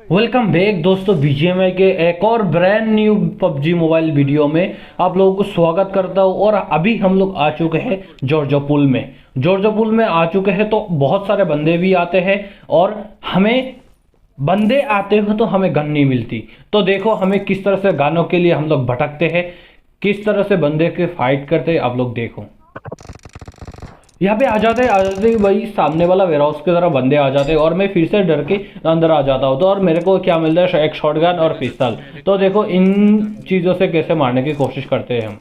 Welcome back दोस्तों, BGMI के एक और brand new PUBG mobile video में आप लोगों को स्वागत करता हूँ। और अभी हम लोग आ चुके हैं जॉर्जिया पुल में। जॉर्जिया पुल में आ चुके हैं तो बहुत सारे बंदे भी आते हैं और हमें बंदे आते हो तो हमें गन नहीं मिलती। तो देखो हमें किस तरह से गानों के लिए हम लोग भटकते हैं, किस तरह से बंदे के फाइट करते हैं। आप लोग देखो यहाँ पे आ जाते ही भाई सामने वाला वेयर हाउस की तरफ बंदे आ जाते हैं और मैं फिर से डर के अंदर आ जाता हूँ। तो और मेरे को क्या मिलता है, एक शॉटगन और पिस्तल। तो देखो इन चीज़ों से कैसे मारने की कोशिश करते हैं हम।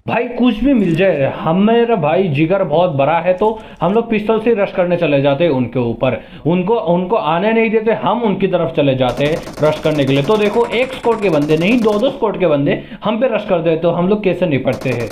भाई कुछ भी मिल जाए, हम मेरा भाई जिगर बहुत बड़ा है तो हम लोग पिस्तल से रश करने चले जाते हैं उनके ऊपर। उनको उनको आने नहीं देते, हम उनकी तरफ चले जाते हैं रश करने के लिए। तो देखो एक स्क्वाड के बंदे नहीं, दो दो स्क्वाड के बंदे हम पे रश कर दे तो हम लोग कैसे निपटते हैं।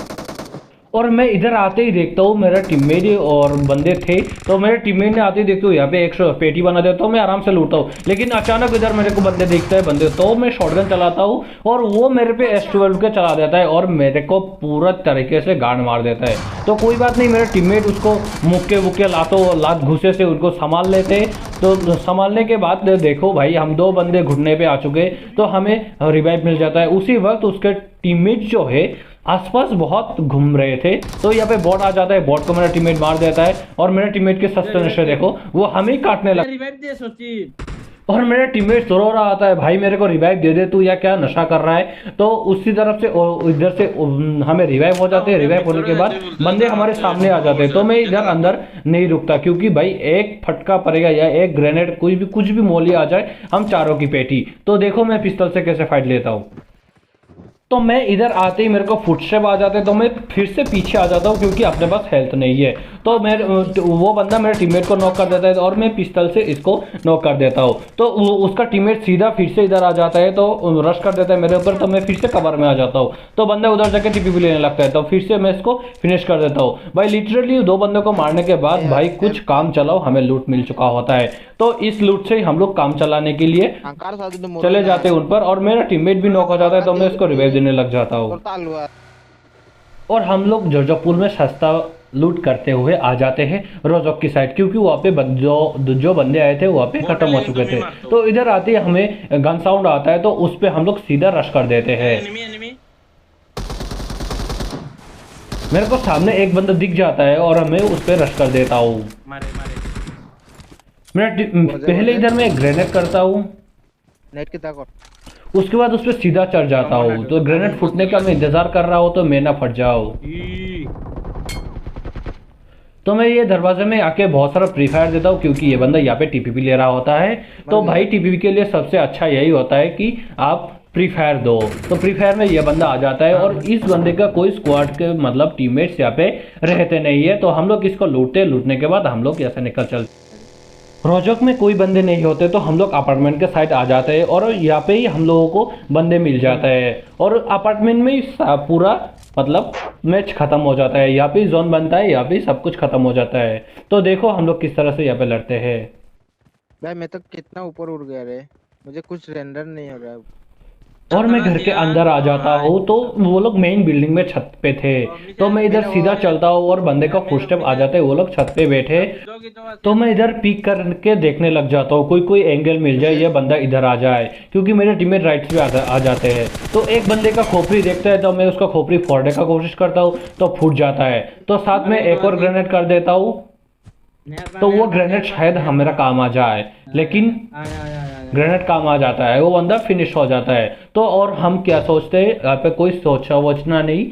और मैं इधर आते ही देखता हूँ मेरा टीममेट और बंदे थे, तो मेरे टीममेट ने आते ही देखते हूँ यहाँ पे एक पेटी बना देता हूँ, मैं आराम से लूटता हूँ। लेकिन अचानक इधर मेरे को बंदे दिखते हैं बंदे, तो मैं शॉटगन चलाता हूँ और वो मेरे पे S12 के चला देता है और मेरे को पूरा तरीके से गांड मार देता है। तो कोई बात नहीं, मेरे टीममेट उसको मुक्के वुक्के लात घुसे से उनको संभाल लेते। तो संभालने के बाद देखो भाई हम दो बंदे घुटने पे आ चुके, तो हमें रिवाइव मिल जाता है। उसी वक्त उसके टीममेट जो है आसपास बहुत घूम रहे थे, तो यहाँ पे बॉट आ जाता है, बॉट को मेरा टीममेट मार देता है और मेरे टीममेट के सस्ते नशे देखो वो हमें काटने लगा। और मेरा टीममेट रो रहा आता है, भाई मेरे को रिवाइव दे दे तू, या क्या नशा कर रहा है। तो उसी तरफ से इधर से हमें रिवाइव हो जाते हैं। रिवाइव होने के बाद बंदे हमारे सामने आ जाते हैं, तो मैं इधर अंदर नहीं रुकता क्योंकि भाई एक फटका पड़ेगा या एक ग्रेनेड कुछ भी मोली आ जाए हम चारों की पेटी। तो देखो मैं पिस्तल से कैसे फाइट लेता हूँ। तो मैं इधर आते ही मेरे को फुटस्टेप आ जाते हैं, तो मैं फिर से पीछे आ जाता हूँ क्योंकि अपने पास हेल्थ नहीं है। तो मैं वो बंदा मेरे टीममेट को नॉक कर देता है और मैं पिस्तल से इसको नॉक कर देता हूँ। तो उसका टीममेट सीधा फिर से इधर आ जाता है, तो रश कर देता है मेरे ऊपर, तो मैं फिर से कवर में आ जाता हूँ। तो बंदा उधर जाके टीपीपी लेने लगता है, तो फिर से मैं इसको फिनिश कर देता हूँ। भाई लिटरली दो बंदों को मारने के बाद भाई कुछ काम चलाओ हमें लूट मिल चुका होता है। तो इस लूट से हम लोग काम चलाने के लिए चले जाते हैं उन पर, और मेरा टीममेट भी नॉक हो जाता है, तो मैं उसको रिवाइव देने लग जाता हूँ। और हम लोग जॉर्जिया में सस्ता लूट करते हुए आ जाते हैं रोजोक की साइड, क्योंकि वहाँ पे जो बंदे आए थे वहाँ पे खत्म हो चुके थे। तो इधर आते ही हमें गन साउंड आता है, तो उस पे हम लोग सीधा रश कर देते हैं। मेरे को सामने एक बंदा दिख जाता है और मैं उस पे रश कर देता हूँ। पहले इधर मैं ग्रेनेड करता हूँ, उसके बाद उस पर सीधा चढ़ जाता हूँ। तो ग्रेनेड फूटने का मैं इंतजार कर रहा हूँ तो मैं ना फट जाऊँ। तो मैं ये दरवाजे में आके बहुत सारा फ्री फायर देता हूँ क्योंकि ये बंदा यहाँ पे टीपीपी ले रहा होता है। तो भाई टीपीपी के लिए सबसे अच्छा यही होता है कि आप फ्री फायर दो। तो फ्री फायर में ये बंदा आ जाता है और इस बंदे का कोई स्क्वाड के मतलब टीममेट्स यहाँ पे रहते नहीं है। तो हम लोग इसको लूटने के बाद हम लोग ऐसे निकल चलते। रोजक में कोई बंदे नहीं होते तो हम लोग अपार्टमेंट के साइड आ जाते हैं और यहाँ पे ही हम लोगों को बंदे मिल जाता है और अपार्टमेंट में ही पूरा मतलब मैच खत्म हो जाता है। यहाँ पे जोन बनता है, यहाँ पे सब कुछ खत्म हो जाता है। तो देखो हम लोग किस तरह से यहाँ पे लड़ते हैं। भाई मैं तो कितना ऊपर उड़ गया रे, मुझे कुछ रेंडर नहीं हो रहा है। और मैं घर के अंदर आ जाता हूँ तो वो लोग मेन बिल्डिंग में छत पे थे, तो मैं इधर सीधा चलता हूँ और बंदे का फुटस्टेप आ जाते हैं, वो लोग छत पे बैठे। तो मैं इधर पीक करके देखने लग जाता हूँ, कोई एंगल मिल जाए, ये बंदा इधर आ जाए, क्योंकि मेरे टीममेट राइट पे आ जाते हैं। तो एक बंदे का खोपड़ी देखता है तो मैं उसका खोपड़ी फोड़ने का कोशिश करता हूँ, तो फूट जाता है। तो साथ में एक और ग्रेनेड कर देता हूँ, तो वो ग्रेनेड शायद हमारा काम आ जाए, लेकिन ग्रेनेड काम आ जाता है, वो बंदा फिनिश हो जाता है। तो और हम क्या सोचते हैं, यहाँ पे कोई सोचा वोचना नहीं,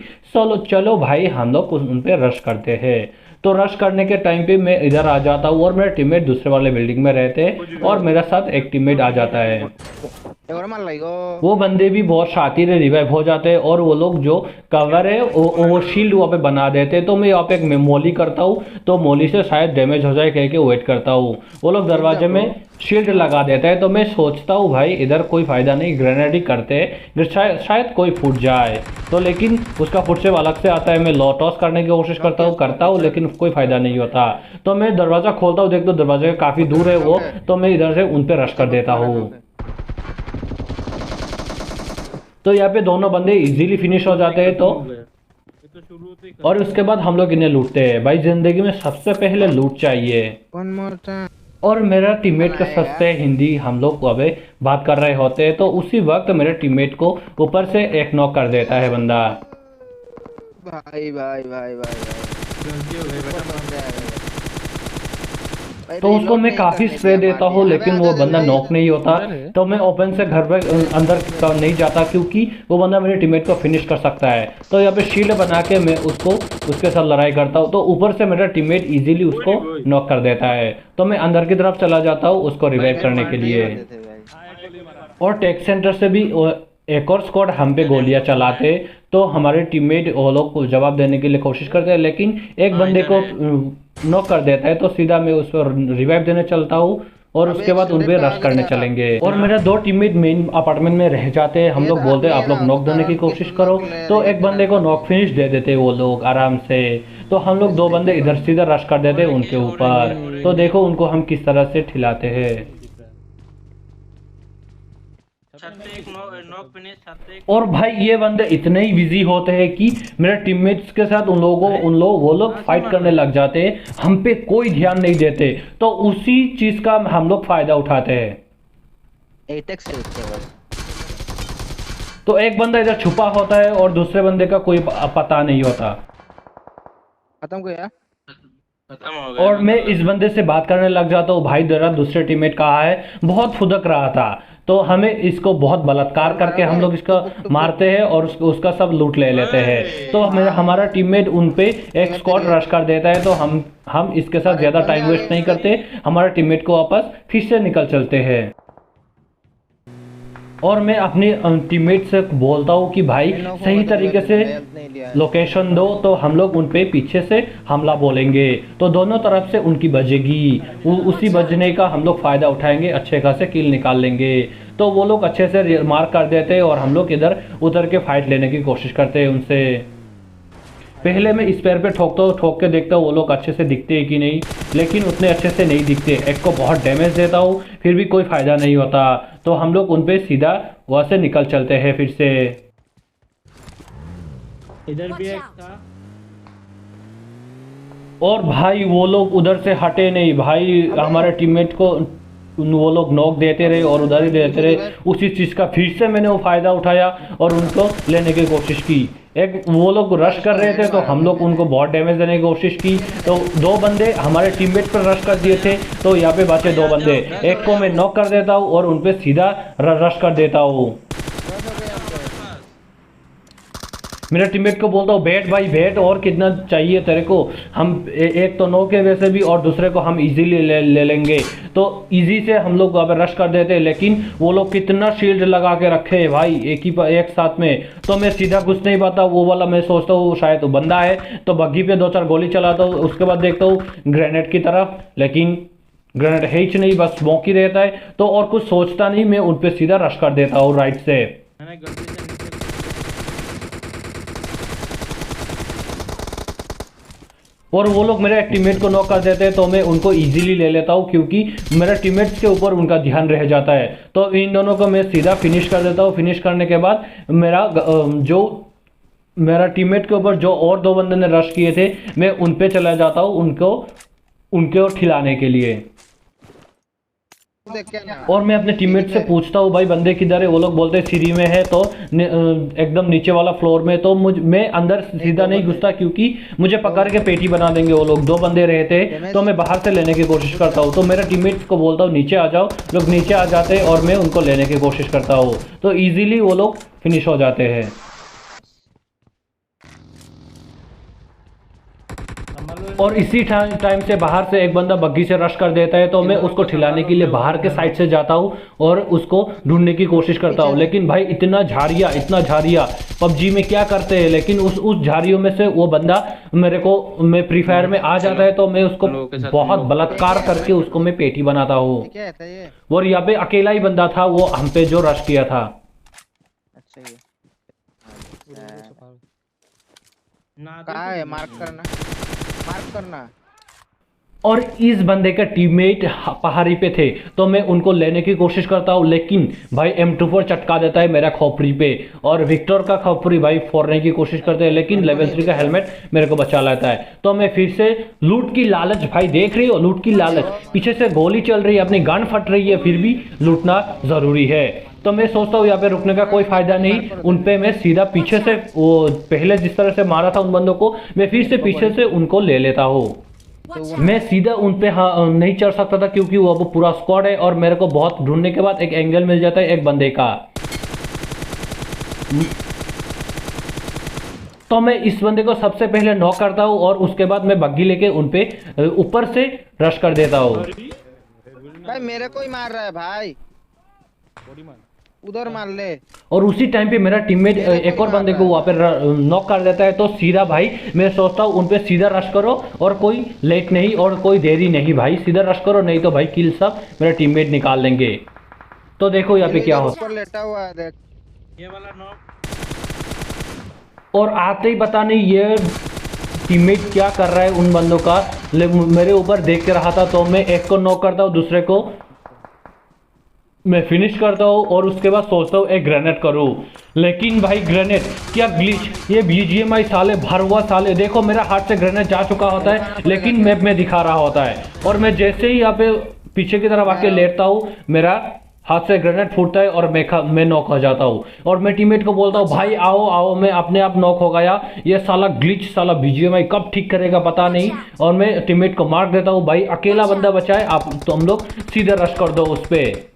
चलो भाई हम लोग उन पे रश करते हैं। तो रश करने के टाइम पे मैं इधर आ जाता हूँ और मेरे टीममेट दूसरे वाले बिल्डिंग में रहते हैं और मेरे साथ एक टीममेट आ जाता है। वो बंदे भी बहुत शातिर रिवाइव हो जाते हैं और वो लोग जो कवर है वो शील्ड वहाँ पे बना देते हैं। तो मैं यहाँ पे एक मोली करता हूँ, तो मोली से शायद डैमेज हो जाए कह के वेट करता हूँ। वो लोग दरवाजे में शील्ड लगा देता है, तो मैं सोचता हूँ भाई इधर कोई फायदा नहीं, ग्रेनेड ही करते हैं, शायद कोई फूट जाए। तो लेकिन उसका फुट से अलग से आता है, मैं लॉ टॉस करने की कोशिश करता हूँ लेकिन कोई फायदा नहीं होता। तो मैं दरवाजा खोलता हूँ, देखता हूँ दरवाजे काफी दूर है वो, तो मैं इधर से उन पे रश कर देता हूँ। तो यहाँ पे दोनों बंदे इजीली फिनिश हो जाते हैं। तो और उसके बाद हम लोग इन्हें लूटते हैं। भाई जिंदगी में सबसे पहले लूट चाहिए। और मेरा टीममेट का बनाएगा। सस्ते हिंदी हम लोग अबे बात कर रहे होते हैं, तो उसी वक्त मेरे टीममेट को ऊपर से एक नॉक कर देता है बंदा। भाई भाई भाई भाई भाई गलती हो गई ऊपर बेटा। बंदे आ गए भाई। तो उसको reload मैं नहीं काफ़ी करने स्प्रे दिया, देता मार हूँ, दिया। अबे लेकिन वो आजा बंदा जल्दी। नॉक नहीं होता। इधर है। तो मैं ओपन से घर पे अंदर नहीं जाता, क्योंकि वो बंदा मेरे टीममेट को फिनिश कर सकता है। तो यहाँ पे शील्ड बना के मैं उसको उसके साथ लड़ाई करता हूँ, तो ऊपर से मेरा टीममेट इजीली उसको नॉक कर देता है। तो मैं अंदर की तरफ चला जाता हूँ उसको रिवाइव करने के नहीं लिए। होते थे भाई। और टेक सेंटर से भी एक और स्क्वाड हम पे गोलियां चलाते, तो हमारे टीममेट वो लोग को जवाब देने के लिए कोशिश करते हैं, लेकिन एक बंदे को नॉक कर देता है। तो सीधा मैं उस पर रिवाइव देने चलता हूँ और अबे उसके बाद उन पे स्लिप आ रश करने गया। चलेंगे। और मेरे दो टीममेट मेन अपार्टमेंट में रह जाते हैं। हम ये लोग बोलते हैं ये आप लोग ना नॉक उसका देने की हम कोशिश किस करो, नॉक ले तो रहे एक थे बंदे को नॉक फिनिश दे देते वो लोग आराम से। तो हम लोग दो बंदे इधर सीधा रश कर देते उनके ऊपर। तो देखो उनको हम किस तरह से ठिलाते हैं। नॉक फिनिश छत एक। और भाई ये बंदे इतने ही बिजी होते हैं कि मेरे टीममेट्स के साथ वो लोग फाइट करने लग जाते हैं, हम पे कोई ध्यान नहीं देते। तो उसी चीज का हम लोग फायदा उठाते हैं। एटेक्स से उसके बस। तो एक बंदा इधर छुपा होता है और दूसरे बंदे का कोई पता नहीं होता। खत्म किया। खत्म हो गया। और मैं इस बंदे से बात करने लग जाता हूँ, भाई तेरा दूसरे टीममेट कहाँ है, बहुत फुदक रहा था। तो हमें इसको बहुत बलात्कार करके हम लोग इसका मारते हैं और उसका सब लूट ले लेते हैं। तो हमारा टीममेट उन पे एक स्क्वाड रश कर देता है। तो हम इसके साथ ज़्यादा टाइम वेस्ट नहीं करते, हमारे टीममेट को वापस फिर से निकल चलते हैं। और मैं अपने टीममेट से बोलता हूँ कि भाई सही तरीके से लोकेशन दो, तो हम लोग उन पे पीछे से हमला बोलेंगे, तो दोनों तरफ से उनकी बजेगी। उसी बजने का हम लोग फ़ायदा उठाएंगे, अच्छे खासे किल निकाल लेंगे। तो वो लोग अच्छे से मार्क कर देते हैं और हम लोग इधर उतर के फाइट लेने की कोशिश करते हैं उनसे। पहले मैं इस पैर पे ठोक के देखता हूँ वो लोग अच्छे से दिखते हैं कि नहीं, लेकिन उतने अच्छे से नहीं दिखते। एक को बहुत डैमेज देता हूँ, फिर भी कोई फ़ायदा नहीं होता। तो हम लोग उन पे सीधा वहाँ से निकल चलते हैं फिर से। इधर भी एक था। और भाई वो लोग उधर से हटे नहीं भाई, हमारे टीममेट को वो लोग नॉक देते रहे और उधर ही देते रहे। उसी चीज़ का फिर से मैंने वो फ़ायदा उठाया और उनको लेने की कोशिश की। एक वो लोग रश कर रहे थे, तो हम लोग उनको बहुत डैमेज देने की कोशिश की। तो दो बंदे हमारे टीममेट पर रश कर दिए थे, तो यहाँ पे बचे दो बंदे। एक को मैं नॉक कर देता हूँ और उन पे सीधा रश कर देता हूँ। मेरे टीममेट को बोलता हूँ बैठ भाई बैठ, और कितना चाहिए तेरे को। हम एक तो नो के वैसे भी और दूसरे को हम इजीली ले लेंगे। तो इजी से हम लोग अब रश कर देते हैं, लेकिन वो लोग कितना शील्ड लगा के रखे हैं भाई एक साथ में। तो मैं सीधा कुछ नहीं पाता, वो वाला मैं सोचता हूँ शायद वो बंदा है, तो बग्गी पे 2-4 गोली चलाता हूँ। उसके बाद देखता हूँ ग्रेनेड की तरफ, लेकिन ग्रेनेड है ही नहीं, बस स्मोक ही रहता है। तो और कुछ सोचता नहीं, मैं उन पे सीधा रश कर देता हूँ राइट से। मैंने गलती से नीचे। और वो लोग मेरे टीममेट को नॉक कर देते हैं, तो मैं उनको इजीली ले लेता हूँ, क्योंकि मेरे टीममेट्स के ऊपर उनका ध्यान रह जाता है। तो इन दोनों को मैं सीधा फिनिश कर देता हूँ। फिनिश करने के बाद मेरा टीममेट के ऊपर जो और दो बंदे ने रश किए थे, मैं उन पे चला जाता हूँ उनको खिलाने के लिए। और मैं अपने टीममेट से पूछता हूँ भाई बंदे किधर है। वो लोग बोलते हैं सीढ़ी में है, तो एकदम नीचे वाला फ्लोर में। तो मैं अंदर सीधा नहीं घुसता, क्योंकि मुझे पकड़ के पेटी बना देंगे वो लोग। दो बंदे रहते, तो मैं बाहर से लेने की कोशिश करता हूँ। तो मेरे टीममेट्स को बोलता हूँ नीचे आ जाओ, लोग नीचे आ जाते हैं और मैं उनको लेने की कोशिश करता हूँ। तो ईजिली वो लोग फिनिश हो जाते हैं। और इसी टाइम से बाहर से एक बंदा बग्गी से रश कर देता है, तो मैं उसको ठिलाने के लिए बाहर के साइड से जाता हूँ और उसको ढूंढने की कोशिश करता हूँ। लेकिन भाई इतना झाड़िया पबजी में क्या करते हैं, लेकिन उस झाड़ियों में से वो बंदा मैं फ्री फायर में आ जाता है, तो मैं उसको बहुत बलात्कार करके उसको मैं पेटी बनाता हूँ। और यहाँ पे अकेला ही बंदा था वो हम पे जो रश किया था। कहाँ है? मार्क करना। और इस बंदे का टीममेट पहाड़ी पे थे, तो मैं उनको लेने की कोशिश करता हूँ, लेकिन भाई M24 चटका देता है मेरा खोपड़ी पे, और विक्टर का खोपड़ी भाई फोड़ने की कोशिश करते हैं, लेकिन लेवल 3 का हेलमेट मेरे को बचा लेता है। तो मैं फिर से लूट की लालच, भाई देख रही हो लूट की लालच, पीछे से गोली चल रही है, अपनी गन फट रही है, फिर भी लूटना जरूरी है। तो मैं सोचता हूँ यहाँ पे रुकने का कोई फायदा नहीं, उन पे मैं सीधा पीछे से, वो पहले जिस तरह से मारा था उन बंदों को, मैं फिर से पीछे से उनको ले लेता हूँ। मैं सीधा उन पे नहीं चढ़ सकता था, क्योंकि वो पूरा स्क्वाड है, और मेरे को बहुत ढूंढने के बाद एक एंगल मिल जाता है एक बंदे का। तो मैं इस बंदे को सबसे पहले नॉक करता हूँ, और उसके बाद मैं बग्गी लेके उन पे ऊपर से रश कर देता हूँ। भाई मेरे को ही मार रहा है भाई, उधर मार ले। और उसी टाइम पे मेरा टीममेट एक और बंदे को वहाँ पे नॉक कर देता है। तो सीधा भाई मैं सोचता हूँ उन पे सीधा रश करो, और कोई लेट नहीं और कोई देरी नहीं भाई, सीधा रश करो, नहीं तो भाई किल सब मेरा टीममेट निकाल लेंगे। तो देखो यहाँ पे क्या होता ऊपर लेटा हुआ है देख। ये वाला नॉक। और आते ही पता नहीं ये टीममेट क्या कर रहा है उन बंदों का, मेरे ऊपर देख के रहा था। तो मैं एक को नॉक करता हूँ, दूसरे को मैं फिनिश करता हूँ, और उसके बाद सोचता हूँ एक ग्रेनेड करूँ, लेकिन भाई ग्रेनेड क्या ग्लिच, ये BGMI साले भर हुआ साले, देखो मेरा हाथ से ग्रेनेड जा चुका होता है, लेकिन मैप में दिखा रहा होता है, और मैं जैसे ही यहाँ पे पीछे की तरफ आके लेटता हूँ, मेरा हाथ से ग्रेनेड फूटता है, और मैं नॉक हो जाता हूँ। और मैं टीममेट को बोलता हूँ भाई आओ आओ, मैं अपने आप नॉक हो गया, ये साला ग्लिच साला BGMI कब ठीक करेगा पता नहीं। और मैं टीममेट को मार देता हूँ, भाई अकेला बंदा बचा है, आप तो हम लोग सीधे रश कर दो उस पर।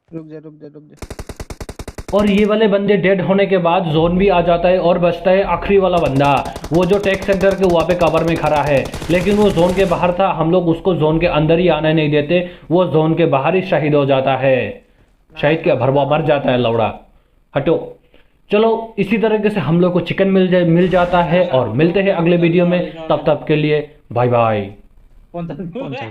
रुक जा रुक जा रुक जा। और ये वाले बंदे डेड होने के बाद जोन भी आ जाता है, और बचता है आखिरी वाला बंदा, वो जो टेक सेंटर के वहाँ पे कवर में खड़ा है, लेकिन वो जोन के बाहर था, हम लोग उसको जोन के अंदर ही आने नहीं देते, वो जोन के बाहर ही शहीद हो जाता है। शहीद क्या, भरवा मर जाता है लौड़ा, हटो। चलो इसी तरीके से हम लोग को चिकन मिल जाता है, और मिलते हैं अगले वीडियो में, तब तक के लिए बाय बाय। कौन था?